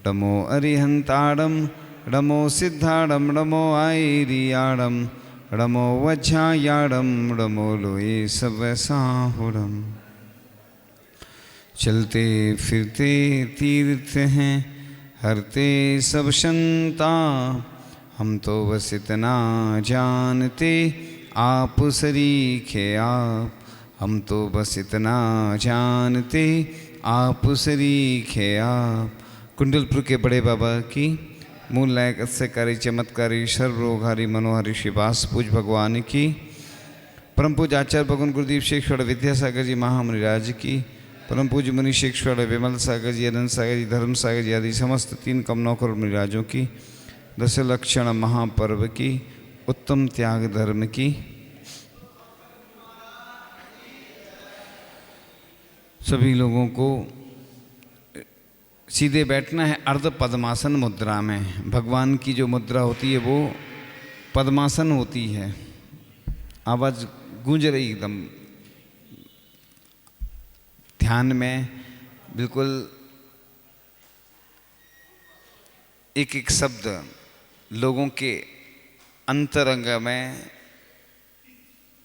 नमो अरिहंताड़म नमो सिद्धाड़म नमो आयरियाड़म नमो वज्रायाड़म नमो लोए सवसाहुड़म। चलते फिरते तीर्थ हैं हरते सब संता, हम तो बस इतना जानते आप सरीखे आप, हम तो बस इतना जानते आप सरीखे आप। कुंडलपुर के बड़े बाबा की मूल लायक अत्यकारी चमत्कारी सर्वरोगहारी मनोहारी श्रीवास पूज भगवान की, परम पूज आचार्य भगवान गुरुदेव शेखर विद्यासागर जी महामुनिराज की, परम पूज्य मुनि शेखर विमल सागर जी, अनंत सागर जी, धर्म सागर जी आदि समस्त 3 कमनौकर मुनिराजों की, 10 लक्षण महापर्व की, उत्तम त्याग धर्म की, सभी लोगों को सीधे बैठना है अर्ध पद्मासन मुद्रा में। भगवान की जो मुद्रा होती है वो पद्मासन होती है। आवाज़ गूंज रही एकदम ध्यान में, बिल्कुल एक एक शब्द लोगों के अंतरंग में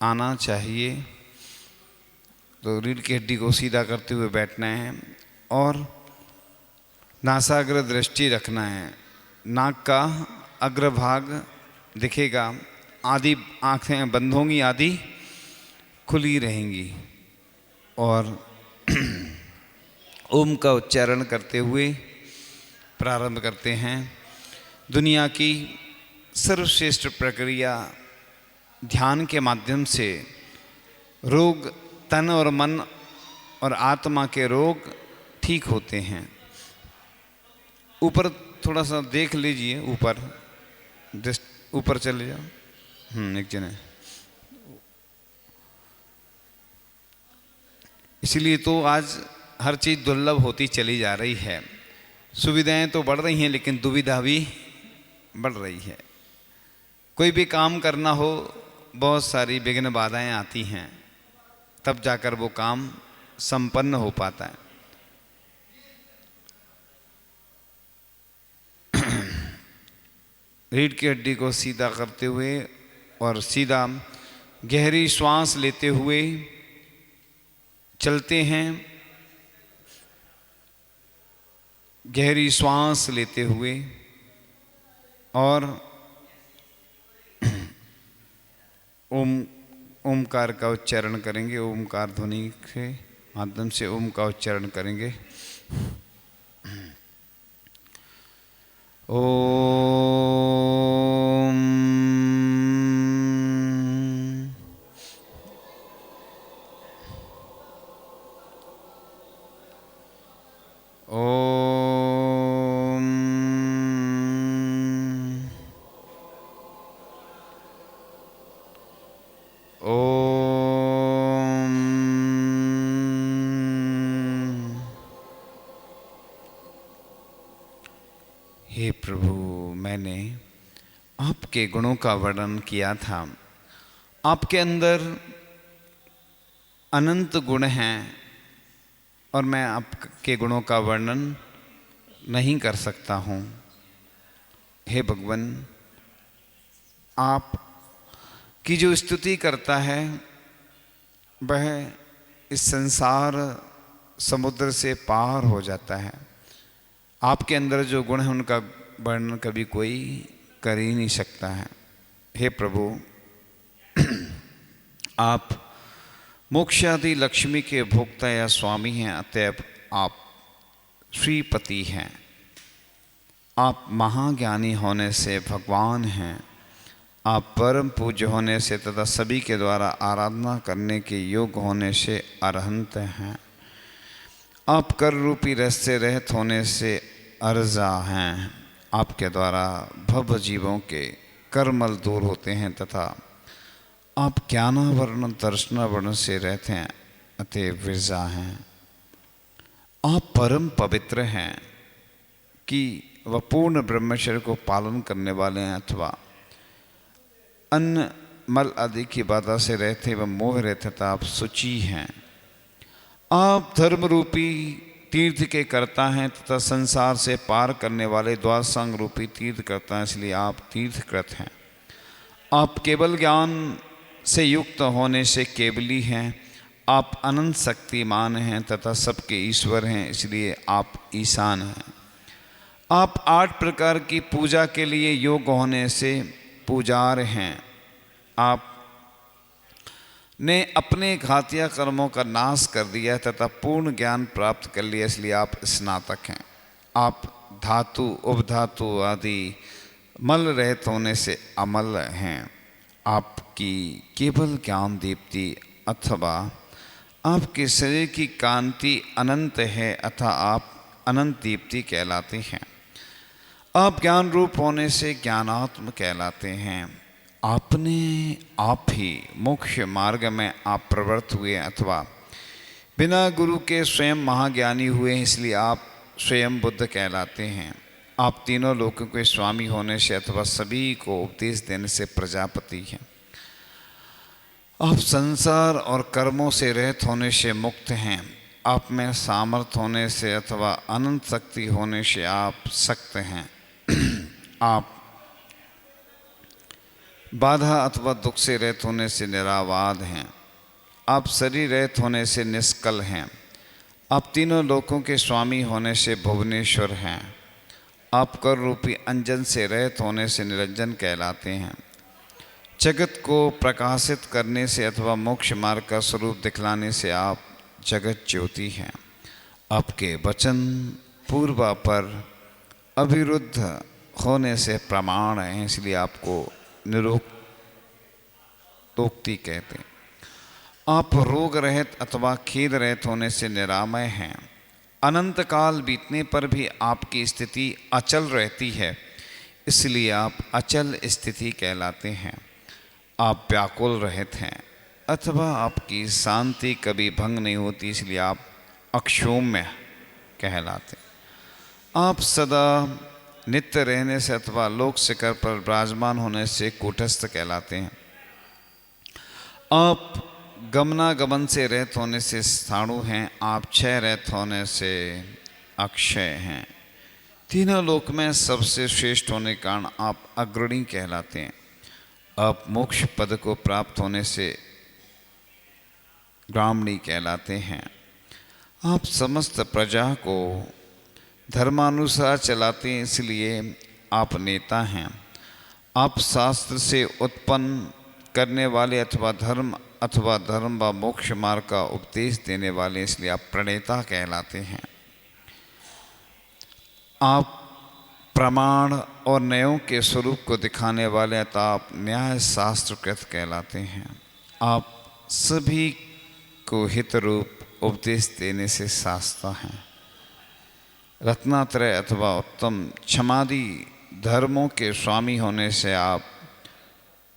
आना चाहिए। तो रीढ़ की हड्डी को सीधा करते हुए बैठना है और नासाग्र दृष्टि रखना है। नाक का अग्रभाग दिखेगा, आधी आँखें बंद होंगी, आधी खुली रहेंगी। और ओम का उच्चारण करते हुए प्रारंभ करते हैं। दुनिया की सर्वश्रेष्ठ प्रक्रिया ध्यान के माध्यम से रोग, तन और मन और आत्मा के रोग ठीक होते हैं। ऊपर थोड़ा सा देख लीजिए, ऊपर चले जाओ। एक जने, इसलिए तो आज हर चीज़ दुर्लभ होती चली जा रही है। सुविधाएं तो बढ़ रही हैं लेकिन दुविधा भी बढ़ रही है। कोई भी काम करना हो बहुत सारी विघ्न बाधाएं आती हैं, तब जाकर वो काम संपन्न हो पाता है। रीढ़ की हड्डी को सीधा करते हुए और सीधा गहरी श्वास लेते हुए चलते हैं। गहरी श्वास लेते हुए और ओमकार का उच्चारण करेंगे। ओमकार ध्वनि के माध्यम से ओम का उच्चारण करेंगे। ओम ओम ओम हे प्रभु, मैंने आपके गुणों का वर्णन किया था। आपके अंदर अनंत गुण हैं और मैं आपके गुणों का वर्णन नहीं कर सकता हूँ। हे भगवान, आप की जो स्तुति करता है वह इस संसार समुद्र से पार हो जाता है। आपके अंदर जो गुण है उनका वर्णन कभी कोई कर ही नहीं सकता है। हे प्रभु, आप मोक्षादि लक्ष्मी के भोक्ता या स्वामी हैं, अतएव आप श्रीपति हैं। आप महाज्ञानी होने से भगवान हैं। आप परम पूज्य होने से तथा सभी के द्वारा आराधना करने के योग्य होने से अरहंत हैं। आप कर रूपी रस से रहित होने से अर्जा हैं। आपके द्वारा भव जीवों के कर्मल दूर होते हैं तथा आप ज्ञानावरण दर्शनावरण से रहते हैं, अतः विरजा हैं। आप परम पवित्र हैं कि वह पूर्ण ब्रह्मचर्य को पालन करने वाले हैं अथवा अन्न मल आदि की बाधा से रहते व मोह रहते तथा आप शुचि हैं। आप धर्म रूपी तीर्थ के करता हैं तथा संसार से पार करने वाले द्वादशांग रूपी तीर्थ करता हैं, इसलिए आप तीर्थकृत हैं। आप केवल ज्ञान से युक्त होने से केवली हैं। आप अनंत शक्तिमान हैं तथा सबके ईश्वर हैं, इसलिए आप ईशान हैं। आप 8 प्रकार की पूजा के लिए योग्य होने से पूजार हैं। आप ने अपने घातिया कर्मों का नाश कर दिया तथा पूर्ण ज्ञान प्राप्त कर लिया, इसलिए आप स्नातक हैं। आप धातु उपधातु आदि मल रहित होने से अमल हैं। आपकी केवल ज्ञान दीप्ति अथवा आपके शरीर की कांति अनंत है अतः आप अनंत दीप्ति कहलाते हैं। आप ज्ञान रूप होने से ज्ञानात्म कहलाते हैं। आपने आप ही मोक्ष मार्ग में आप प्रवृत्त हुए अथवा बिना गुरु के स्वयं महाज्ञानी हुए, इसलिए आप स्वयं बुद्ध कहलाते हैं। आप तीनों लोकों के स्वामी होने से अथवा सभी को उपदेश देने से प्रजापति हैं। आप संसार और कर्मों से रहित होने से मुक्त हैं। आप में सामर्थ्य होने से अथवा अनंत शक्ति होने से आप सक्त हैं। आप बाधा अथवा दुख से रहित होने से निरावाद हैं। आप शरीर रहित होने से निष्कल हैं। आप तीनों लोकों के स्वामी होने से भुवनेश्वर हैं। आप कर रूपी अंजन से रहित होने से निरंजन कहलाते हैं। जगत को प्रकाशित करने से अथवा मोक्ष मार्ग का स्वरूप दिखलाने से आप जगत ज्योति हैं। आपके वचन पूर्वा पर अविरुद्ध होने से प्रमाण हैं, इसलिए आपको निरुक्तोक्ति कहते हैं। आप रोग रहित अथवा खेद रहित होने से निरामय हैं। अनंत काल बीतने पर भी आपकी स्थिति अचल रहती है, इसलिए आप अचल स्थिति कहलाते हैं। आप व्याकुल रहित हैं अथवा आपकी शांति कभी भंग नहीं होती, इसलिए आप अक्षोम्य कहलाते हैं। आप सदा नित्य रहने से अथवा लोक शिखर पर विराजमान होने से कूटस्थ कहलाते हैं। आप गमनागमन से रहित होने से स्थाणु हैं। आप क्षय रहित होने से अक्षय हैं। तीनों लोक में सबसे श्रेष्ठ होने के कारण आप अग्रणी कहलाते हैं। आप मोक्ष पद को प्राप्त होने से ग्रामणी कहलाते हैं। आप समस्त प्रजा को धर्मानुसार चलाते हैं, इसलिए आप नेता हैं। आप शास्त्र से उत्पन्न करने वाले अथवा धर्म व मोक्ष मार्ग का उपदेश देने वाले, इसलिए आप प्रणेता कहलाते हैं। आप प्रमाण और न्यायों के स्वरूप को दिखाने वाले अतः आप न्याय शास्त्रकृत कहलाते हैं। आप सभी को हित रूप उपदेश देने से शास्ता हैं। रत्नात्रय अथवा उत्तम क्षमादि धर्मों के स्वामी होने से आप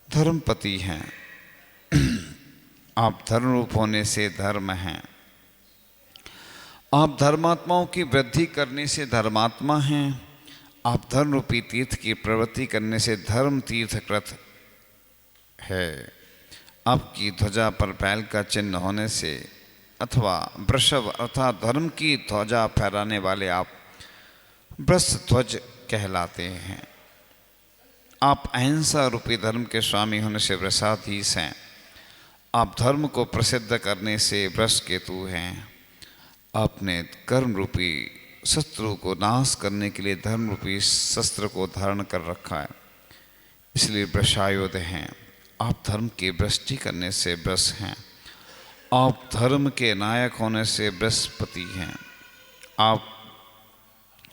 धर्मपति हैं। आप धर्म रूप होने से धर्म हैं। आप धर्मात्माओं की वृद्धि करने से धर्मात्मा हैं। आप धर्म रूपी तीर्थ की प्रवृत्ति करने से धर्म तीर्थकृत है। आपकी ध्वजा पर बैल का चिन्ह होने से अथवा वृषभ अर्थात धर्म की ध्वजा फहराने वाले आप वृषध्वज कहलाते हैं। आप अहिंसा रूपी धर्म के स्वामी होने से वृषाधीश हैं। आप धर्म को प्रसिद्ध करने से वृष केतु हैं। आपने कर्म रूपी शत्रु को नाश करने के लिए धर्म रूपी शस्त्र को धारण कर रखा है, इसलिए वृषायुध हैं। आप धर्म की वृष्टि करने से वृष हैं। आप धर्म के नायक होने से बृहस्पति हैं। आप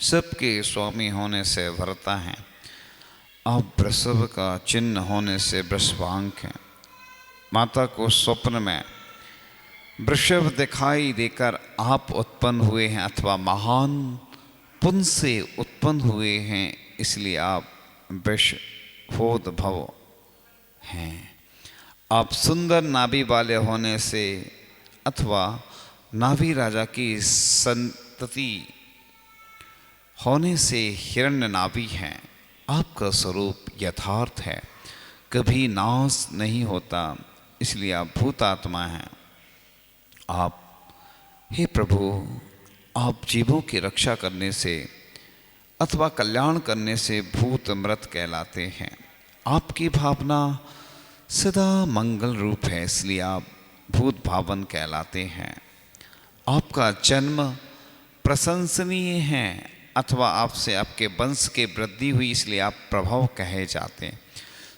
सबके स्वामी होने से भरता हैं। आप वृषभ का चिन्ह होने से वृषभांक हैं। माता को स्वप्न में वृषभ दिखाई देकर आप उत्पन्न हुए हैं अथवा महान पुण्य से उत्पन्न हुए हैं, इसलिए आप वृषभोद्भव हैं। आप सुंदर नाभि वाले होने से अथवा नाभि राजा की संतति होने से हिरण्य नाभि हैं। आपका स्वरूप यथार्थ है, कभी नाश नहीं होता, इसलिए आप भूतात्मा हैं। आप हे प्रभु आप जीवों की रक्षा करने से अथवा कल्याण करने से भूत मृत कहलाते हैं। आपकी भावना सदा मंगल रूप है, इसलिए आप भूत भावन कहलाते हैं। आपका जन्म प्रशंसनीय है अथवा आपसे आपके वंश की वृद्धि हुई, इसलिए आप प्रभव कहे जाते हैं।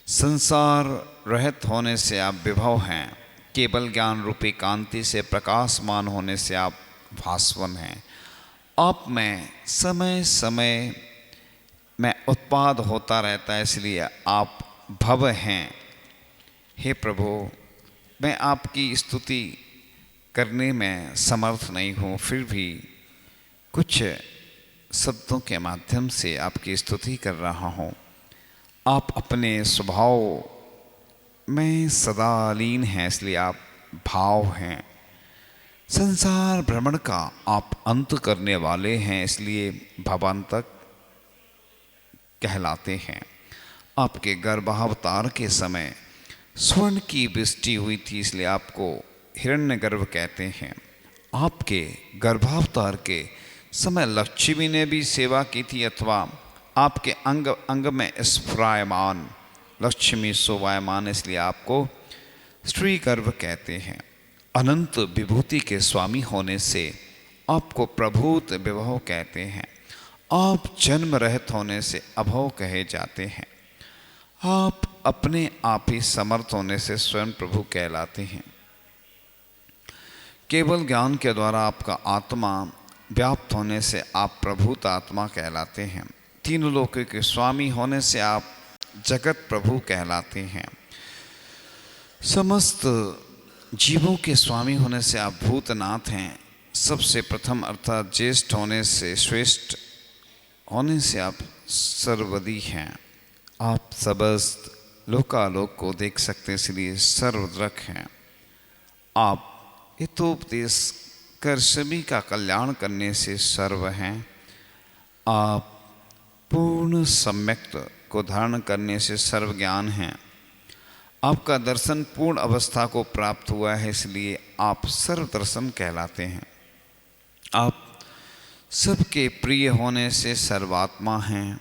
संसार रहित होने से आप विभव हैं। केवल ज्ञान रूपी कांति से प्रकाशमान होने से आप भास्वन हैं। आप में समय समय में उत्पाद होता रहता है, इसलिए आप भव हैं। हे प्रभु, मैं आपकी स्तुति करने में समर्थ नहीं हूँ, फिर भी कुछ शब्दों के माध्यम से आपकी स्तुति कर रहा हूँ। आप अपने स्वभाव में सदा लीन हैं, इसलिए आप भाव हैं। संसार भ्रमण का आप अंत करने वाले हैं, इसलिए भवांतक कहलाते हैं। आपके गर्भावतार के समय स्वर्ण की वृष्टि हुई थी, इसलिए आपको हिरण्यगर्भ कहते हैं। आपके गर्भावतार के समय लक्ष्मी ने भी सेवा की थी, अथवा आपके अंग अंग में स्फुरायमान लक्ष्मी शोभायमान, इसलिए आपको स्त्री गर्भ कहते हैं। अनंत विभूति के स्वामी होने से आपको प्रभूत विभव कहते हैं। आप जन्म रहित होने से अभव कहे जाते हैं। आप अपने आप ही समर्थ होने से स्वयं प्रभु कहलाते हैं। केवल ज्ञान के द्वारा आपका आत्मा व्याप्त होने से आप प्रभुत आत्मा कहलाते हैं। तीनों लोकों के स्वामी होने से आप जगत प्रभु कहलाते हैं। समस्त जीवों के स्वामी होने से आप भूतनाथ हैं। सबसे प्रथम अर्थात ज्येष्ठ होने से, श्रेष्ठ होने से आप सर्वदी हैं। आप समस्त लोकालोक को देख सकते, इसलिए सर्वद्रक हैं। आप हितोपदेश कर सभी का कल्याण करने से सर्व हैं। आप पूर्ण सम्यक्त को धारण करने से सर्व ज्ञान हैं। आपका दर्शन पूर्ण अवस्था को प्राप्त हुआ है, इसलिए आप सर्व दर्शन कहलाते हैं। आप सबके प्रिय होने से सर्वात्मा हैं।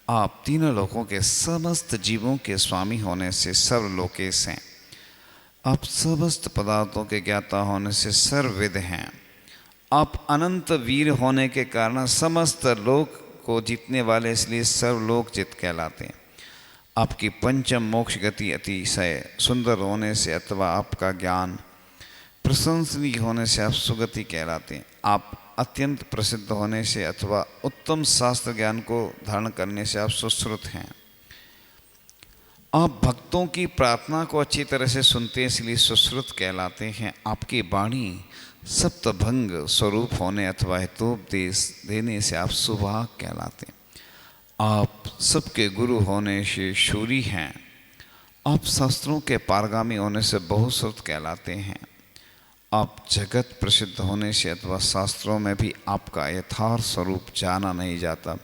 आप तीनों लोकों के समस्त जीवों के स्वामी होने से सर्वलोकेश हैं। आप समस्त पदार्थों के ज्ञाता होने से सर्वविद हैं। आप अनंत वीर होने के कारण समस्त लोक को जीतने वाले, इसलिए सर्वलोक जित कहलाते हैं। आपकी पंचम मोक्ष गति अतिशय सुंदर होने से अथवा आपका ज्ञान प्रशंसनीय होने से आप सुगति कहलाते हैं। आप अत्यंत प्रसिद्ध होने से अथवा उत्तम शास्त्र ज्ञान को धारण करने से आप सुश्रुत हैं। आप भक्तों की प्रार्थना को अच्छी तरह से सुनते हैं, इसलिए सुश्रुत कहलाते हैं। आपकी वाणी सप्तभंग स्वरूप होने अथवा हितोपदेश देने से आप सुभाग कहलाते हैं। आप सबके गुरु होने से शूरी हैं। आप शास्त्रों के पारगामी होने से बहुश्रुत कहलाते हैं। आप जगत प्रसिद्ध होने से अथवा शास्त्रों में भी आपका यथार्थ स्वरूप जाना नहीं जाता,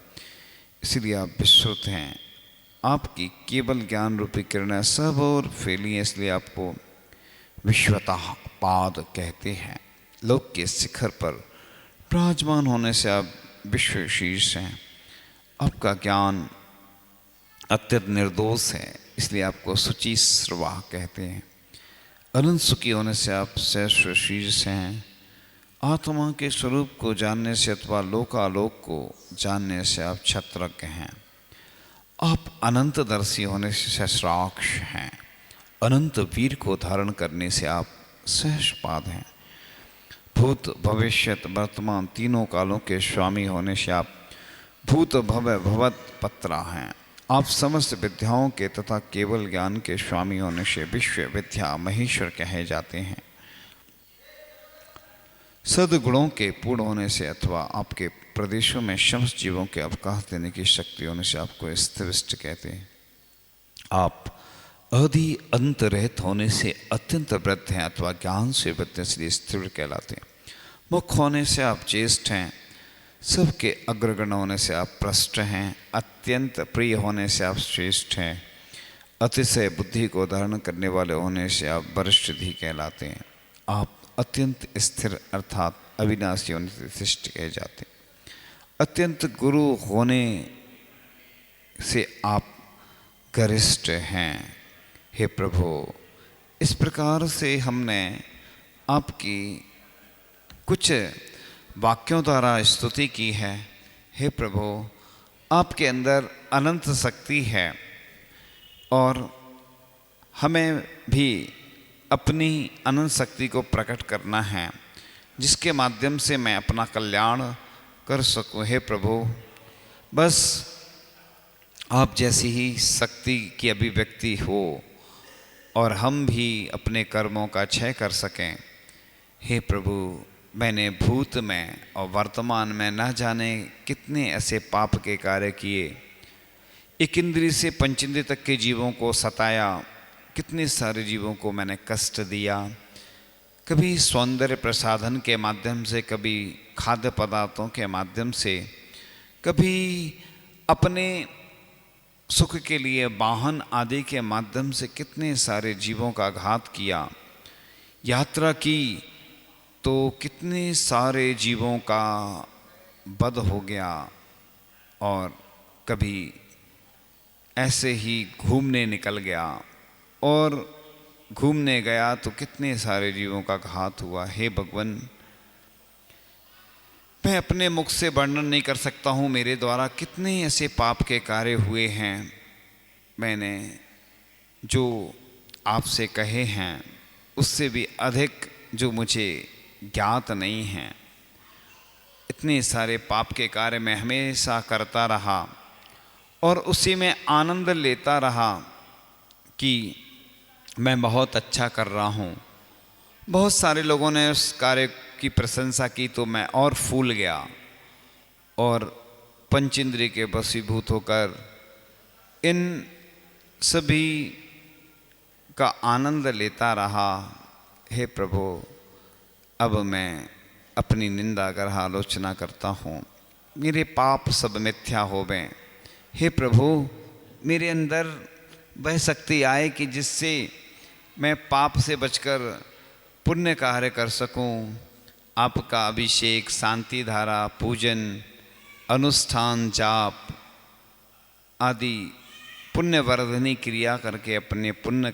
इसलिए आप विश्रुत हैं। आपकी केवल ज्ञान रूपी किरणें सब और फैली हैं, इसलिए आपको विश्वतः पाद कहते हैं। लोक के शिखर पर विराजमान होने से आप विश्व शीर्ष हैं। आपका ज्ञान अत्यंत निर्दोष है, इसलिए आपको शुचि श्रवाह कहते हैं। अनंत सुखी होने से आप सहस्र शीर्ष हैं। आत्मा के स्वरूप को जानने से अथवा लोकालोक को जानने से आप क्षत्रज्ञ हैं। आप अनंतदर्शी होने से सहस्राक्ष हैं। अनंत वीर को धारण करने से आप सहस्रपाद हैं। भूत भविष्यत वर्तमान तीनों कालों के स्वामी होने से आप भूत भव भवत पत्रा हैं। आप समस्त विद्याओं के तथा केवल ज्ञान के स्वामी होने से विश्व विद्या महेश्वर कहे जाते हैं। सद्गुणों के पूर्ण होने से अथवा आपके प्रदेशों में समस्त जीवों के अवकाश देने की शक्ति होने से आपको स्थिविष्ट कहते हैं। आप आदि अंत रहित होने से अत्यंत वृद्ध हैं अथवा ज्ञान से वृद्ध, इसलिए स्थिर कहलाते हैं। मुख होने से आप ज्येष्ठ हैं। सबके अग्रगण होने से आप पृष्ठ हैं। अत्यंत प्रिय होने से आप श्रेष्ठ हैं। अतिशय बुद्धि को धारण करने वाले होने से आप वरिष्ठधि कहलाते हैं। आप अत्यंत स्थिर अर्थात अविनाशी होने से शिष्ट कहे जाते हैं। अत्यंत गुरु होने से आप गरिष्ठ हैं। हे प्रभु, इस प्रकार से हमने आपकी कुछ वाक्यों द्वारा स्तुति की है। हे प्रभु, आपके अंदर अनंत शक्ति है और हमें भी अपनी अनंत शक्ति को प्रकट करना है, जिसके माध्यम से मैं अपना कल्याण कर सकूं। हे प्रभु, बस आप जैसी ही शक्ति की अभिव्यक्ति हो और हम भी अपने कर्मों का क्षय कर सकें। हे प्रभु, मैंने भूत में और वर्तमान में न जाने कितने ऐसे पाप के कार्य किए, एक इंद्रिय से पंचेंद्रिय तक के जीवों को सताया, कितने सारे जीवों को मैंने कष्ट दिया, कभी सौंदर्य प्रसाधन के माध्यम से, कभी खाद्य पदार्थों के माध्यम से, कभी अपने सुख के लिए वाहन आदि के माध्यम से कितने सारे जीवों का घात किया। यात्रा की तो कितने सारे जीवों का वध हो गया, और कभी ऐसे ही घूमने निकल गया और घूमने गया तो कितने सारे जीवों का घात हुआ। हे भगवान, मैं अपने मुख से वर्णन नहीं कर सकता हूँ मेरे द्वारा कितने ऐसे पाप के कार्य हुए हैं। मैंने जो आपसे कहे हैं उससे भी अधिक जो मुझे ज्ञात नहीं हैं। इतने सारे पाप के कार्य मैं हमेशा करता रहा और उसी में आनंद लेता रहा कि मैं बहुत अच्छा कर रहा हूँ। बहुत सारे लोगों ने उस कार्य की प्रशंसा की तो मैं और फूल गया और पंचेंद्रिय के वशीभूत होकर इन सभी का आनंद लेता रहा। हे प्रभु, अब मैं अपनी निंदा कर आलोचना करता हूँ, मेरे पाप सब मिथ्या होवे। हे प्रभु, मेरे अंदर वह शक्ति आए कि जिससे मैं पाप से बचकर पुण्य कार्य कर सकूं। आपका अभिषेक, शांति धारा, पूजन, अनुष्ठान, जाप आदि पुण्यवर्धनी क्रिया करके अपने पुण्य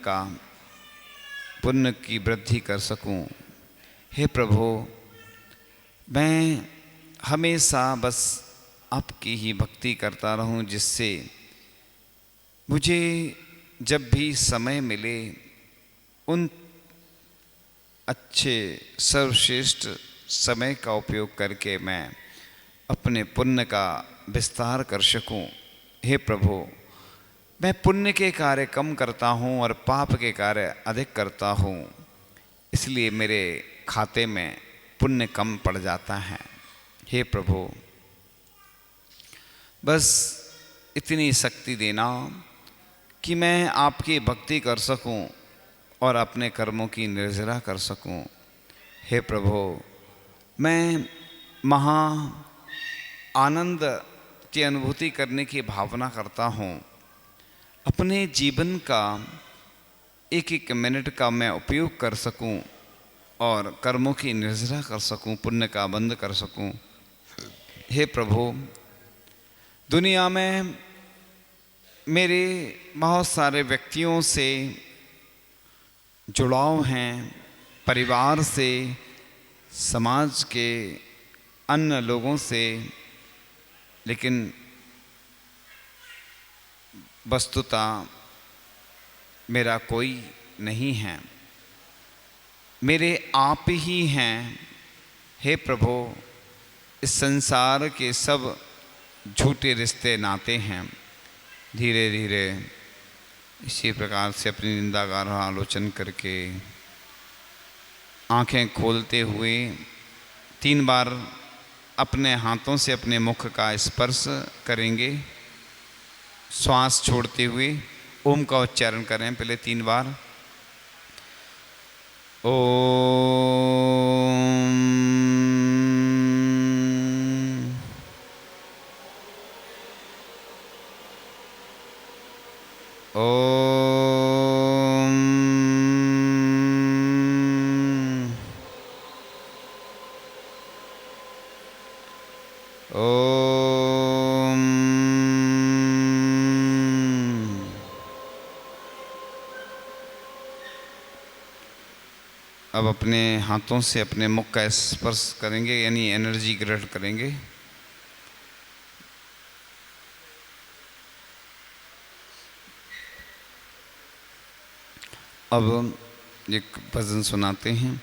की वृद्धि कर सकूं। हे प्रभु, मैं हमेशा बस आपकी ही भक्ति करता रहूं, जिससे मुझे जब भी समय मिले उन अच्छे सर्वश्रेष्ठ समय का उपयोग करके मैं अपने पुण्य का विस्तार कर सकूं। हे प्रभु, मैं पुण्य के कार्य कम करता हूं और पाप के कार्य अधिक करता हूं, इसलिए मेरे खाते में पुण्य कम पड़ जाता है। हे प्रभु, बस इतनी शक्ति देना कि मैं आपकी भक्ति कर सकूं और अपने कर्मों की निर्जरा कर सकूं। हे प्रभु, मैं महा आनंद की अनुभूति करने की भावना करता हूँ। अपने जीवन का एक एक मिनट का मैं उपयोग कर सकूं और कर्मों की निर्जरा कर सकूं, पुण्य का बंद कर सकूं। हे प्रभु, दुनिया में मेरे बहुत सारे व्यक्तियों से जुड़ाव हैं, परिवार से, समाज के अन्य लोगों से, लेकिन वस्तुतः मेरा कोई नहीं है, मेरे आप ही हैं। हे प्रभु, इस संसार के सब झूठे रिश्ते नाते हैं। धीरे धीरे इसी प्रकार से अपनी निंदा का आलोचन करके आंखें खोलते हुए 3 बार अपने हाथों से अपने मुख का स्पर्श करेंगे। श्वास छोड़ते हुए ओम का उच्चारण करें पहले 3 बार। ओम। ओम। अब अपने हाथों से अपने मुख का स्पर्श करेंगे, यानी एनर्जी ग्रहण करेंगे। अब एक भजन सुनाते हैं।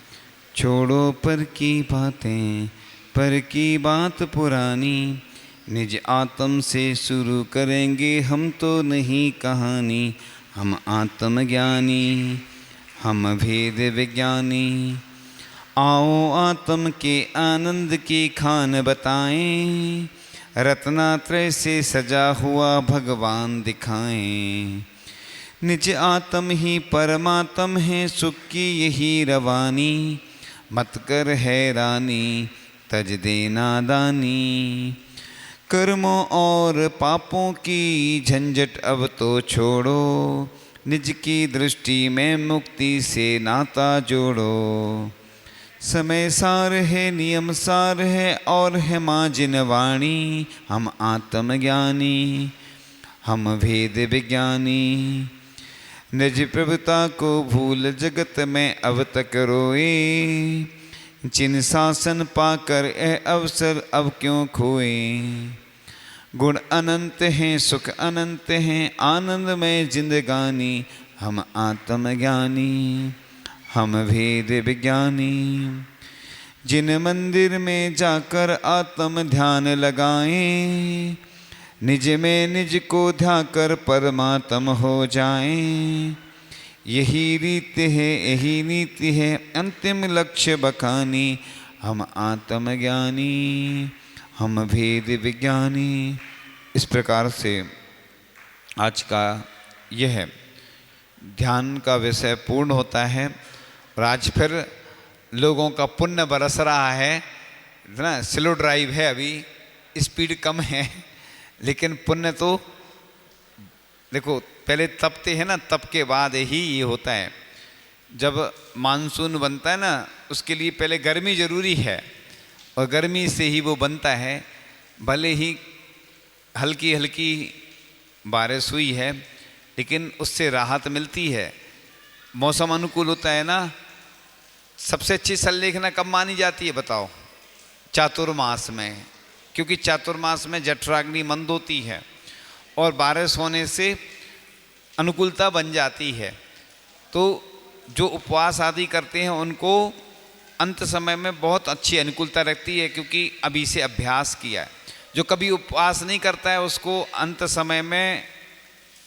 छोड़ो पर की बातें, पर की बात पुरानी, निज आत्म से शुरू करेंगे हम तो नहीं कहानी। हम आत्मज्ञानी, हम भेद विज्ञानी, आओ आत्म के आनंद की खान बताएं, रत्नात्रय से सजा हुआ भगवान दिखाएं। निज आत्म ही परमात्म है, सुख की यही रवानी, मत कर हैरानी, तज दे नादानी। कर्मों और पापों की झंझट अब तो छोड़ो, निज की दृष्टि में मुक्ति से नाता जोड़ो। समय सार है, नियम सार है, और है माँ जिनवाणी। हम आत्मज्ञानी, हम भेद विज्ञानी, निज प्रभुता को भूल जगत में अब तक रोए। जिन शासन पाकर ए अवसर अब क्यों खोए। गुण अनंत हैं, सुख अनंत हैं, आनंद में जिंदगानी। हम आत्मज्ञानी, हम भेद विज्ञानी। जिन मंदिर में जाकर आत्म ध्यान लगाएं, निज में निज को ध्याकर परमात्म हो जाएं। यही रीत है, यही नीति है, अंतिम लक्ष्य बखानी। हम आत्मज्ञानी, हम भेद विज्ञानी। इस प्रकार से आज का यह ध्यान का विषय पूर्ण होता है। और आज फिर लोगों का पुण्य बरस रहा है ना। स्लो ड्राइव है, अभी स्पीड कम है, लेकिन पुण्य तो देखो पहले तपते हैं ना, तप के बाद ही ये होता है। जब मानसून बनता है ना, उसके लिए पहले गर्मी ज़रूरी है, और गर्मी से ही वो बनता है। भले ही हल्की हल्की बारिश हुई है, लेकिन उससे राहत मिलती है, मौसम अनुकूल होता है ना। सबसे अच्छी संलेखना कब मानी जाती है बताओ? चातुर्मास में, क्योंकि चातुर्मास में जठराग्नि मंद होती है और बारिश होने से अनुकूलता बन जाती है। तो जो उपवास आदि करते हैं उनको अंत समय में बहुत अच्छी अनुकूलता रहती है, क्योंकि अभी से अभ्यास किया है। जो कभी उपवास नहीं करता है उसको अंत समय में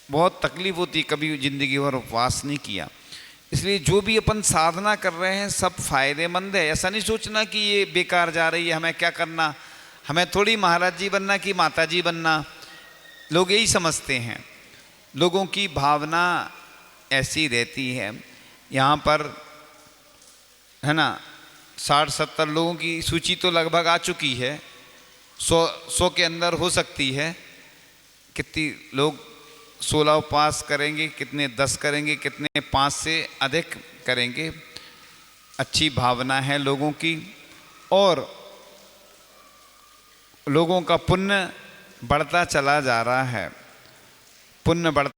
बहुत तकलीफ होती, कभी जिंदगी भर उपवास नहीं किया। इसलिए जो भी अपन साधना कर रहे हैं सब फायदेमंद है। ऐसा नहीं सोचना कि ये बेकार जा रही है, हमें क्या करना, हमें थोड़ी महाराज जी बनना कि माता जी बनना। लोग यही समझते हैं, लोगों की भावना ऐसी रहती है। यहाँ पर है ना 60-70 लोगों की सूची तो लगभग आ चुकी है, 100 के अंदर हो सकती है। कितनी लोग 16 उपवास करेंगे, कितने 10 करेंगे, कितने 5 से अधिक करेंगे। अच्छी भावना है लोगों की, और लोगों का पुण्य बढ़ता चला जा रहा है। पुण्य बढ़ता